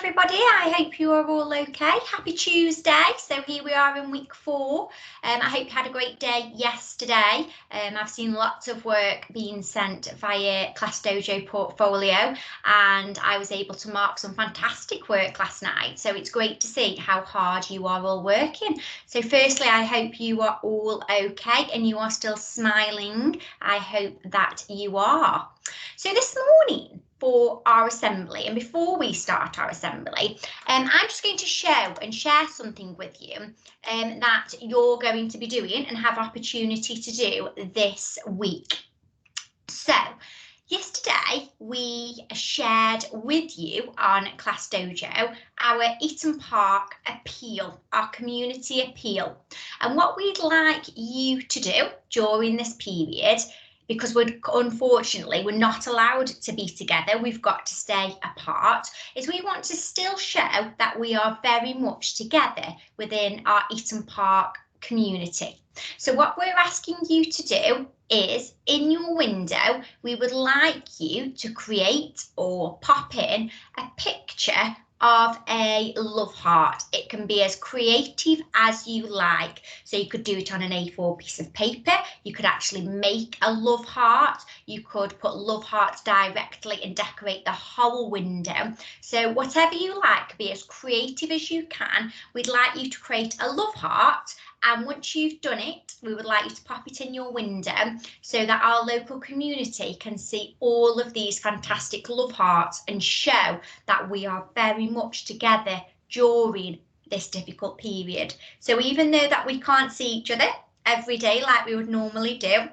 everybody, I hope you are all okay. Happy Tuesday. So here we are in week 4. I hope you had a great day yesterday. I've seen lots of work being sent via Class Dojo portfolio, and I was able to mark some fantastic work last night. So it's great to see how hard you are all working. So firstly, I hope you are all okay and you are still smiling. I hope that you are. So this morning, for our assembly, and before we start our assembly, I'm just going to share something with you that you're going to be doing and have opportunity to do this week. So yesterday we shared with you on Class Dojo our Eaton Park appeal, our community appeal, and what we'd like you to do during this period, because unfortunately we're not allowed to be together, we've got to stay apart, is we want to still show that we are very much together within our Eaton Park community. So what we're asking you to do is, in your window, we would like you to create or pop in a picture of a love heart. It can be as creative as you like. So you could do it on an A4 piece of paper. You could actually make a love heart. You could put love hearts directly and decorate the whole window. So whatever you like, be as creative as you can. We'd like you to create a love heart. And once you've done it, we would like you to pop it in your window so that our local community can see all of these fantastic love hearts and show that we are very much together during this difficult period. So even though that we can't see each other every day like we would normally do,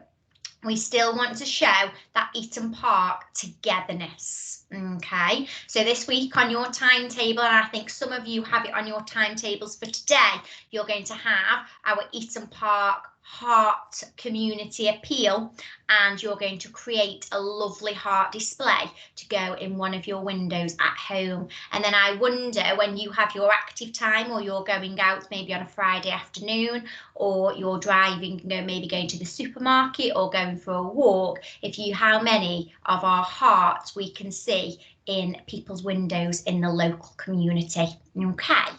we still want to show that Eaton Park togetherness. Okay, so this week on your timetable, and I think some of you have it on your timetables for today, you're going to have our Eaton Park heart community appeal, and you're going to create a lovely heart display to go in one of your windows at home. And then I wonder, when you have your active time, or you're going out maybe on a Friday afternoon, or you're driving, maybe going to the supermarket or going for a walk, how many of our hearts we can see in people's windows in the local community. Okay,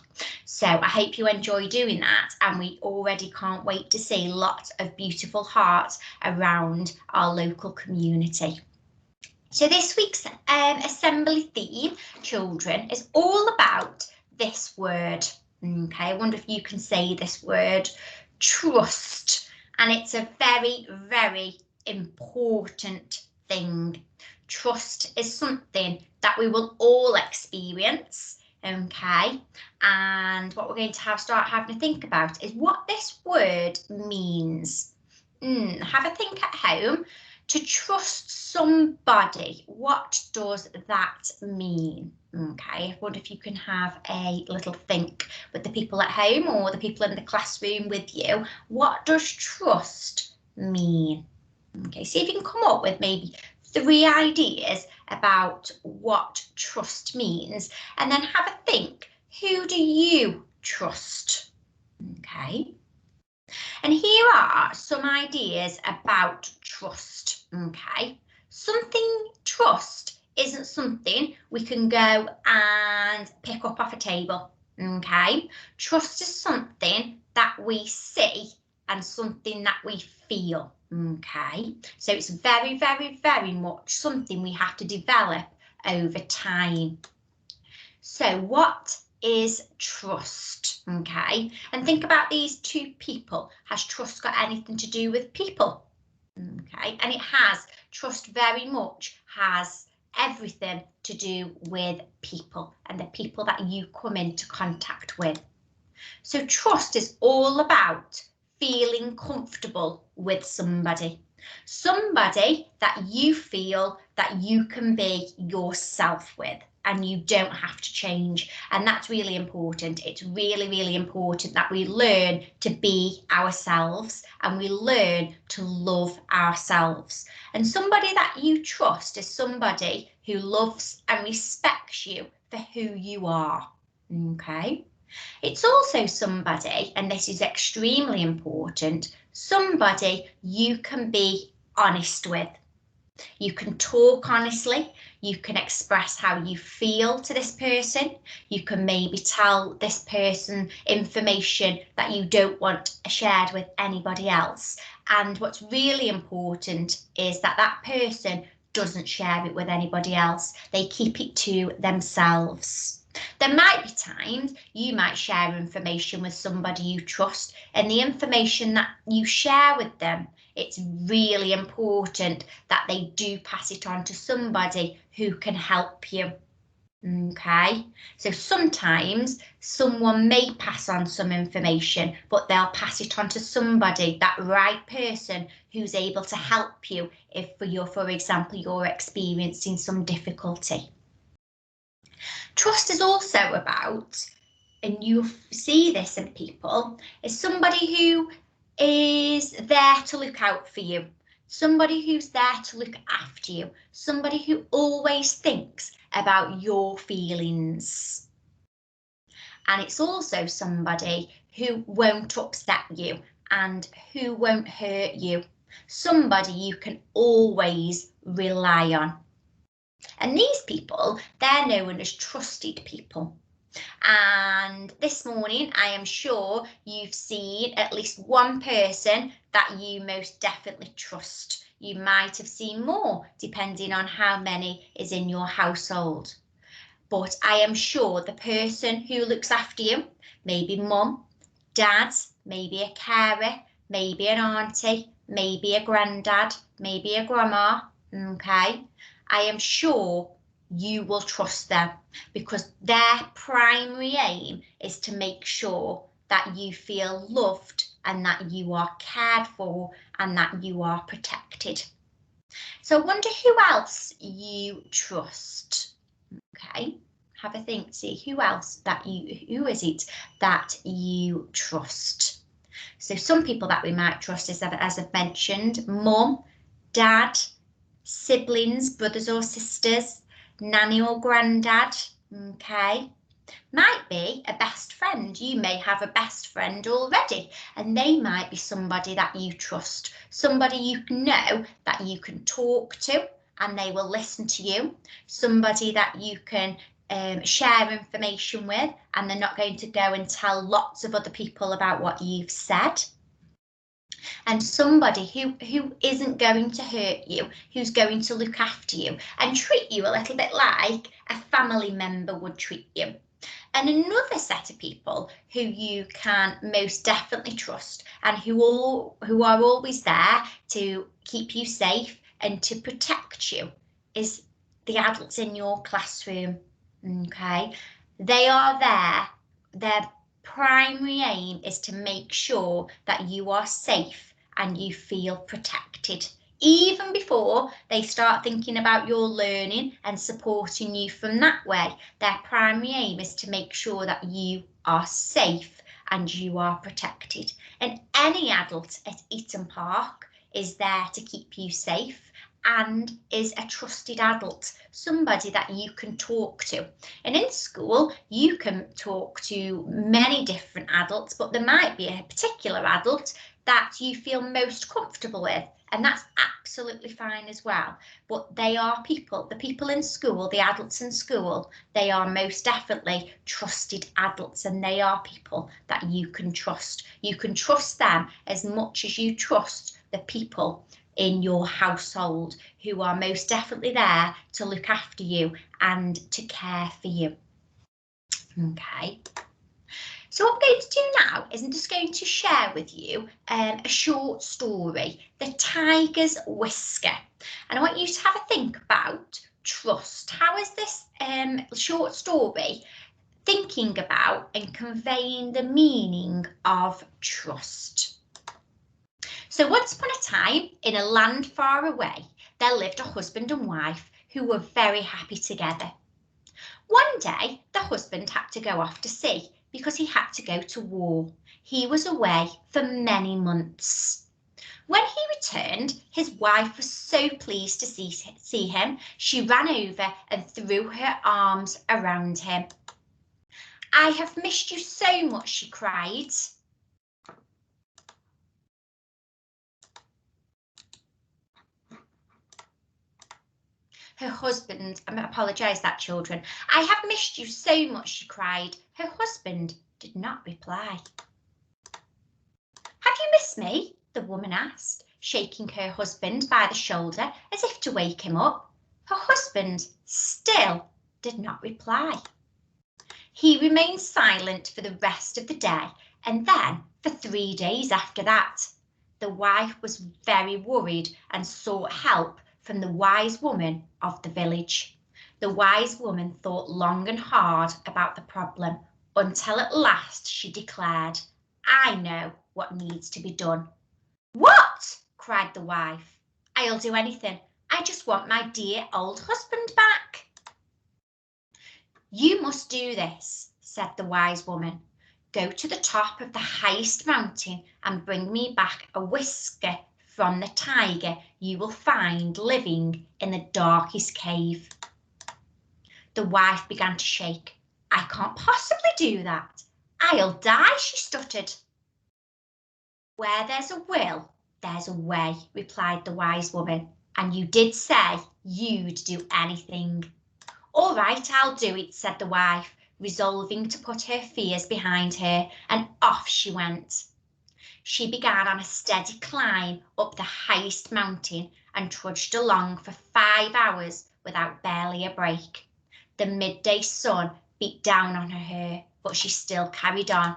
so I hope you enjoy doing that, and we already can't wait to see lots of beautiful hearts around our local community. So this week's assembly theme, children, is all about this word. Okay, I wonder if you can say this word, trust, and it's a very, very important thing. Trust is something that we will all experience, okay? And what we're going to start having to think about is what this word means. Have a think at home. To trust somebody, what does that mean? Okay, I wonder if you can have a little think with the people at home or the people in the classroom with you. What does trust mean? Okay, see if you can come up with maybe 3 ideas about what trust means, and then have a think, who do you trust? Okay. And here are some ideas about trust. Okay. Trust isn't something we can go and pick up off a table. Okay. Trust is something that we see and something that we feel. Okay, so it's very, very, very much something we have to develop over time. So what is trust? Okay, and think about these 2 people. Has trust got anything to do with people? Okay, and it has. Trust very much has everything to do with people and the people that you come into contact with. So trust is all about feeling comfortable with somebody that you feel that you can be yourself with, and you don't have to change. And that's really important. It's really, really important that we learn to be ourselves and we learn to love ourselves. And somebody that you trust is somebody who loves and respects you for who you are. Okay. It's also somebody, and this is extremely important, somebody you can be honest with. You can talk honestly, You can express how you feel to this person. You can maybe tell this person information that you don't want shared with anybody else. And what's really important is that that person doesn't share it with anybody else. They keep it to themselves. There might be times you might share information with somebody you trust, and the information that you share with them, it's really important that they do pass it on to somebody who can help you. Okay, so sometimes someone may pass on some information, but they'll pass it on to somebody, that right person who's able to help you if for example, you're experiencing some difficulty. Trust is also about, and you see this in people, is somebody who is there to look out for you, somebody who's there to look after you, somebody who always thinks about your feelings. And it's also somebody who won't upset you and who won't hurt you, somebody you can always rely on. And these people, they're known as trusted people. And this morning, I am sure you've seen at least one person that you most definitely trust. You might have seen more, depending on how many is in your household. But I am sure the person who looks after you, maybe mum, dad, maybe a carer, maybe an auntie, maybe a granddad, maybe a grandma, okay? I am sure you will trust them because their primary aim is to make sure that you feel loved and that you are cared for and that you are protected. So I wonder who else you trust. Okay, have a think, see who is it that you trust? So some people that we might trust is, as I've mentioned, mum, dad, siblings, brothers or sisters, nanny or granddad, okay? Might be a best friend. You may have a best friend already, and they might be somebody that you trust, somebody you know that you can talk to and they will listen to you, somebody that you can share information with and they're not going to go and tell lots of other people about what you've said. And somebody who isn't going to hurt you, who's going to look after you and treat you a little bit like a family member would treat you. And another set of people who you can most definitely trust and who are always there to keep you safe and to protect you is the adults in your classroom. Okay, they are there. Their primary aim is to make sure that you are safe and you feel protected. Even before they start thinking about your learning and supporting you from that way, their primary aim is to make sure that you are safe and you are protected. And any adult at Eaton Park is there to keep you safe and is a trusted adult, somebody that you can talk to. And in school, you can talk to many different adults, but there might be a particular adult that you feel most comfortable with, and that's absolutely fine as well. But they are people, the people in school, the adults in school, they are most definitely trusted adults, and they are people that you can trust. You can trust them as much as you trust the people in your household who are most definitely there to look after you and to care for you. Okay. So what I'm going to do now is I'm just going to share with you a short story, The Tiger's Whisker. And I want you to have a think about trust. How is this short story thinking about and conveying the meaning of trust? So once upon a time, in a land far away, there lived a husband and wife who were very happy together. One day, the husband had to go off to sea because he had to go to war. He was away for many months. When he returned, his wife was so pleased to see him, she ran over and threw her arms around him. "I have missed you so much," she cried. Her husband apologised that children. I have missed you so much, she cried. Her husband did not reply. Have you missed me? The woman asked, shaking her husband by the shoulder as if to wake him up. Her husband still did not reply. He remained silent for the rest of the day, and then for 3 days after that. The wife was very worried and sought help from the wise woman of the village. The wise woman thought long and hard about the problem until at last she declared, I know what needs to be done. What? Cried the wife. I'll do anything. I just want my dear old husband back. You must do this, said the wise woman. Go to the top of the highest mountain and bring me back a whisker from the tiger you will find living in the darkest cave. The wife began to shake. I can't possibly do that. I'll die, she stuttered. Where there's a will, there's a way, replied the wise woman, and you did say you'd do anything. All right, I'll do it, said the wife, resolving to put her fears behind her, and off she went. She began on a steady climb up the highest mountain and trudged along for 5 hours without barely a break. The midday sun beat down on her, but she still carried on.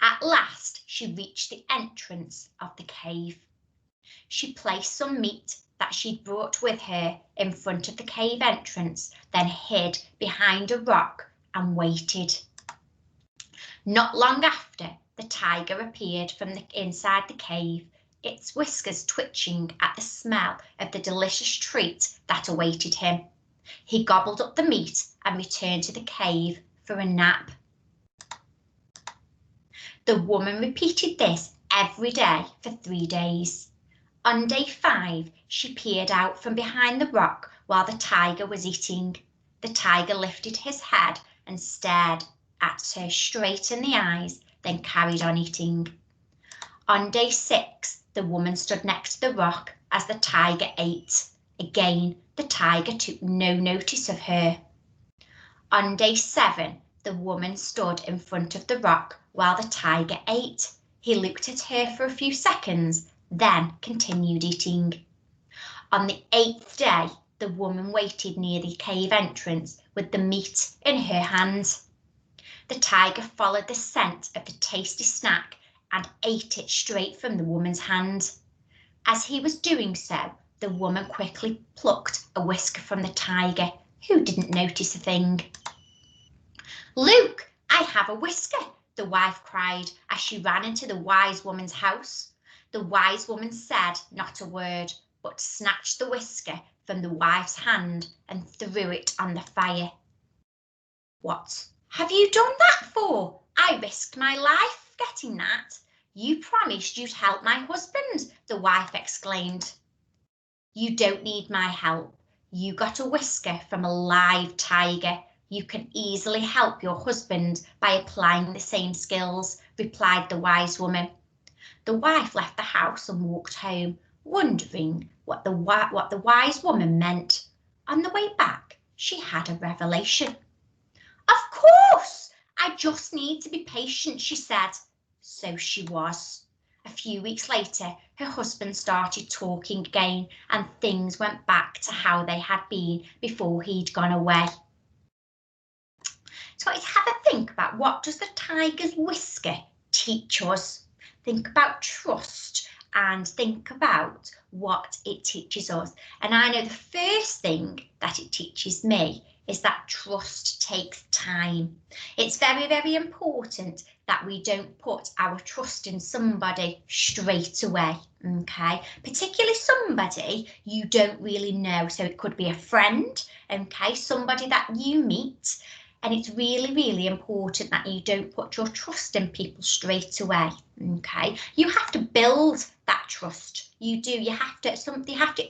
At last, she reached the entrance of the cave. She placed some meat that she'd brought with her in front of the cave entrance, then hid behind a rock and waited. Not long after, the tiger appeared from inside the cave, its whiskers twitching at the smell of the delicious treat that awaited him. He gobbled up the meat and returned to the cave for a nap. The woman repeated this every day for 3 days. On day 5, she peered out from behind the rock while the tiger was eating. The tiger lifted his head and stared at her straight in the eyes, then carried on eating. On day 6, the woman stood next to the rock as the tiger ate. Again, the tiger took no notice of her. On day 7, the woman stood in front of the rock while the tiger ate. He looked at her for a few seconds, then continued eating. On the 8th day, the woman waited near the cave entrance with the meat in her hand. The tiger followed the scent of the tasty snack and ate it straight from the woman's hand. As he was doing so, the woman quickly plucked a whisker from the tiger, who didn't notice a thing. Look, I have a whisker, the wife cried as she ran into the wise woman's house. The wise woman said not a word, but snatched the whisker from the wife's hand and threw it on the fire. What have you done that for? I risked my life getting that. You promised you'd help my husband, the wife exclaimed. You don't need my help. You got a whisker from a live tiger. You can easily help your husband by applying the same skills, replied the wise woman. The wife left the house and walked home, wondering what the wise woman meant. On the way back, she had a revelation. Of course, I just need to be patient, she said. So she was. A few weeks later, her husband started talking again, and things went back to how they had been before he'd gone away. So let's have a think about, what does the tiger's whisker teach us? Think about trust and think about what it teaches us. And I know the first thing that it teaches me is that trust takes time. It's very, very important that we don't put our trust in somebody straight away, okay? Particularly somebody you don't really know. So it could be a friend, okay? Somebody that you meet. And it's really, really important that you don't put your trust in people straight away, okay? You have to build that trust. You do. You have to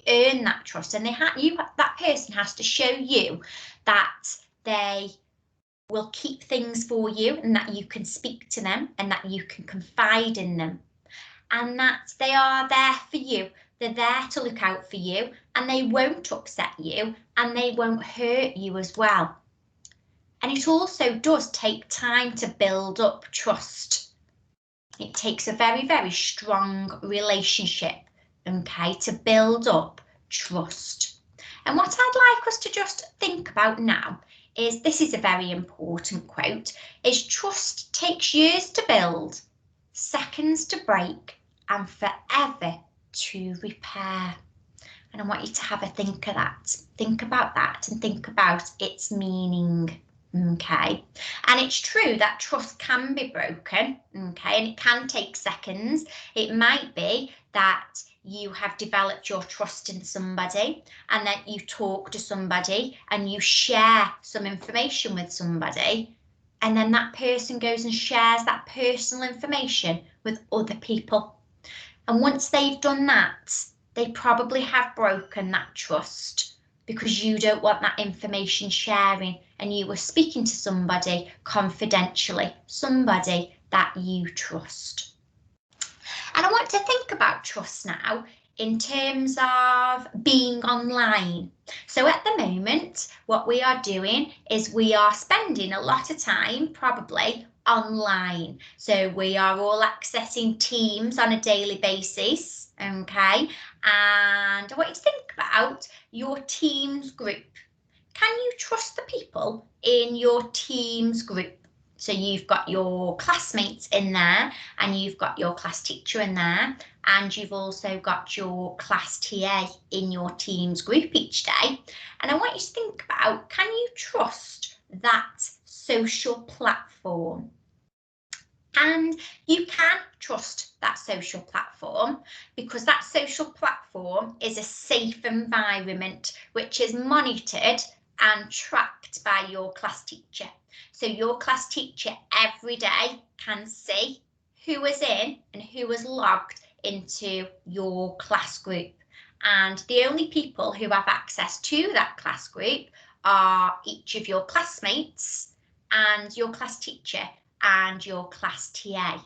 earn that trust, and that person has to show you that they will keep things for you, and that you can speak to them, and that you can confide in them, and that they are there for you They're there to look out for you, and they won't upset you, and they won't hurt you as well. And it also does take time to build up trust. It takes a very, very strong relationship, okay, to build up trust. And what I'd like us to just think about now is, this is a very important quote, is trust takes years to build, seconds to break, and forever to repair. And I want you to have a think of that. Think about that and think about its meaning. Okay, and it's true that trust can be broken, okay, and it can take seconds. It might be that you have developed your trust in somebody, and then you talk to somebody and you share some information with somebody, and then that person goes and shares that personal information with other people. And once they've done that, they probably have broken that trust, because you don't want that information sharing, and you were speaking to somebody confidentially, somebody that you trust. And I want to think about trust now in terms of being online. So at the moment, what we are doing is we are spending a lot of time probably online. So we are all accessing Teams on a daily basis, okay? And I want you to think about your Teams group. Can you trust the people in your Teams group? So you've got your classmates in there, and you've got your class teacher in there, and you've also got your class TA in your Teams group each day. And I want you to think about, can you trust that social platform? And you can trust that social platform, because that social platform is a safe environment which is monitored and tracked by your class teacher. So your class teacher every day can see who is in and who is logged into your class group. And the only people who have access to that class group are each of your classmates and your class teacher and your class TA.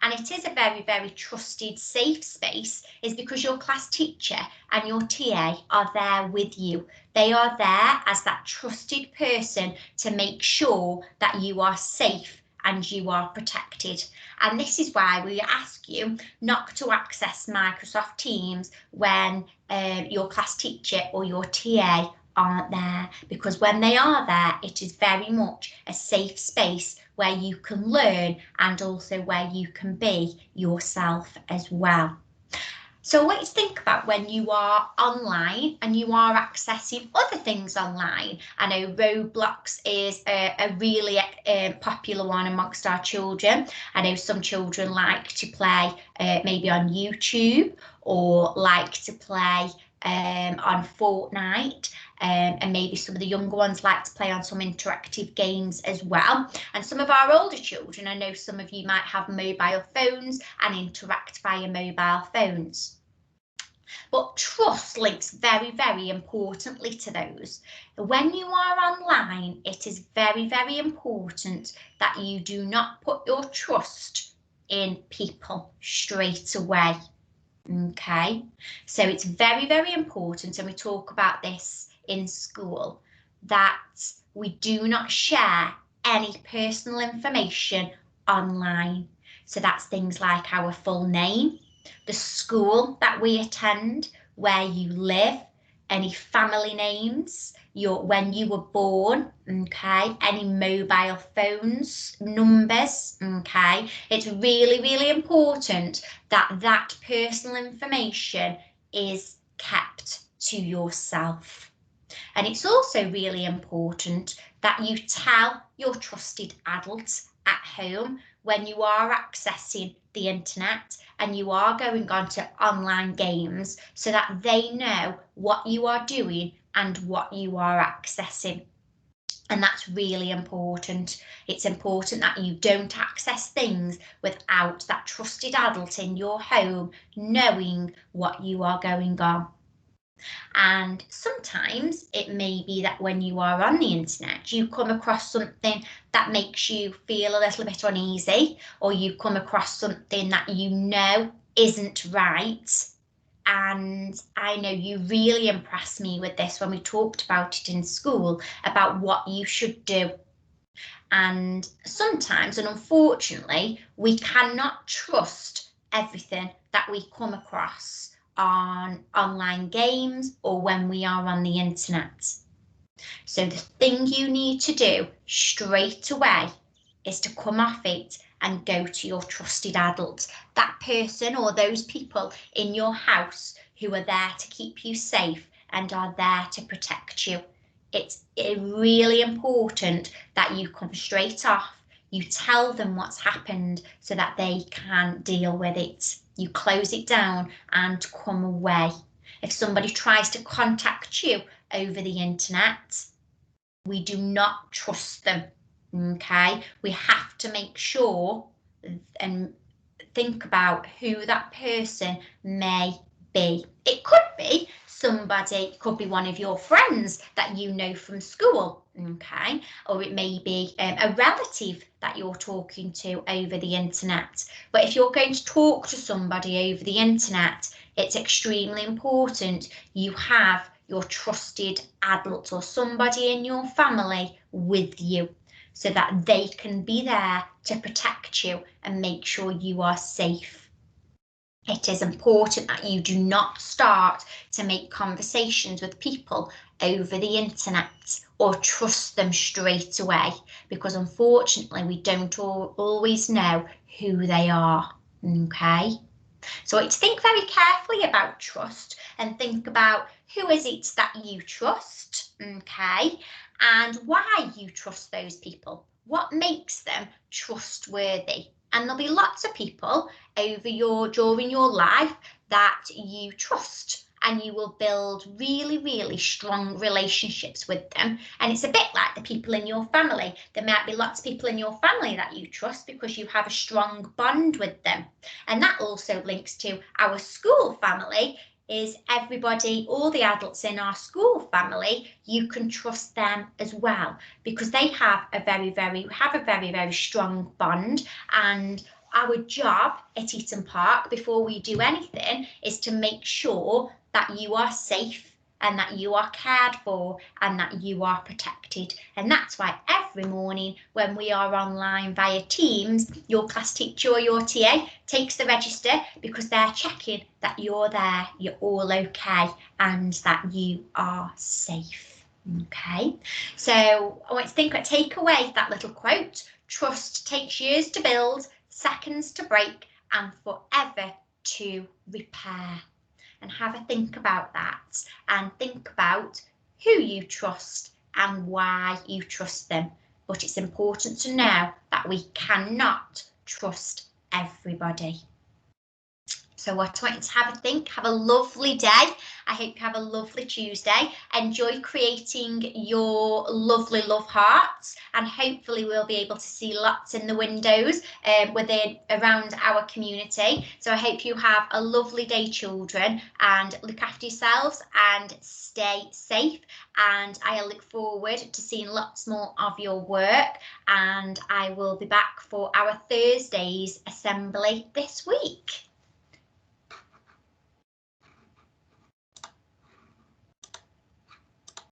And it is a very, very trusted, safe space, is because your class teacher and your TA are there with you. They are there as that trusted person to make sure that you are safe and you are protected. And this is why we ask you not to access Microsoft Teams when your class teacher or your TA aren't there, because when they are there, it is very much a safe space where you can learn and also where you can be yourself as well. So what you think about when you are online and you are accessing other things online. I know Roblox is a really popular one amongst our children. I know some children like to play maybe on YouTube, or like to play on Fortnite, and maybe some of the younger ones like to play on some interactive games as well. And some of our older children, I know some of you might have mobile phones and interact via mobile phones. But trust links very, very importantly to those. When you are online, it is very, very important that you do not put your trust in people straight away. Okay, so it's very, very important, and we talk about this in school, that we do not share any personal information online. So that's things like our full name, the school that we attend, where you live, any family names, when you were born, okay, any mobile phones numbers, okay. It's really, really important that that personal information is kept to yourself. And it's also really important that you tell your trusted adults at home when you are accessing the internet and you are going on to online games, so that they know what you are doing and what you are accessing. And that's really important. It's important that you don't access things without that trusted adult in your home knowing what you are going on. And sometimes it may be that when you are on the internet, you come across something that makes you feel a little bit uneasy, or you come across something that you know isn't right, And I know you really impressed me with this when we talked about it in school, about what you should do. And sometimes, and unfortunately, we cannot trust everything that we come across on online games or when we are on the internet. So the thing you need to do straight away is to come off it and go to your trusted adult, that person or those people in your house who are there to keep you safe and are there to protect you. It's really important that you come straight off, you tell them what's happened so that they can deal with it. You close it down and come away. If somebody tries to contact you over the internet, we do not trust them. Okay, we have to make sure and think about who that person may be. It could be somebody, it could be one of your friends that you know from school, okay, or it may be a relative that you're talking to over the internet. But if you're going to talk to somebody over the internet, it's extremely important you have your trusted adult or somebody in your family with you, so that they can be there to protect you and make sure you are safe. It is important that you do not start to make conversations with people over the internet or trust them straight away, because unfortunately we don't always know who they are. Okay, so think very carefully about trust and think about who is it that you trust, okay, and why you trust those people. What makes them trustworthy? And there'll be lots of people during your life that you trust, and you will build really, really strong relationships with them. And it's a bit like the people in your family. There might be lots of people in your family that you trust because you have a strong bond with them. And that also links to our school family. Is everybody, all the adults in our school family, you can trust them as well, because they have a very, very strong bond. And our job at Eaton Park, before we do anything, is to make sure that you are safe and that you are cared for and that you are protected. And that's why every morning when we are online via Teams, your class teacher or your TA takes the register, because they're checking that you're there, you're all okay, and that you are safe. Okay, so I want to take away that little quote: trust takes years to build, seconds to break, and forever to repair. And have a think about that, and think about who you trust and why you trust them. But it's important to know that we cannot trust everybody. So what I want you to have a think, have a lovely day. I hope you have a lovely Tuesday. Enjoy creating your lovely love hearts, and hopefully we'll be able to see lots in the windows around our community. So I hope you have a lovely day, children, and look after yourselves and stay safe. And I look forward to seeing lots more of your work, and I will be back for our Thursday's assembly this week.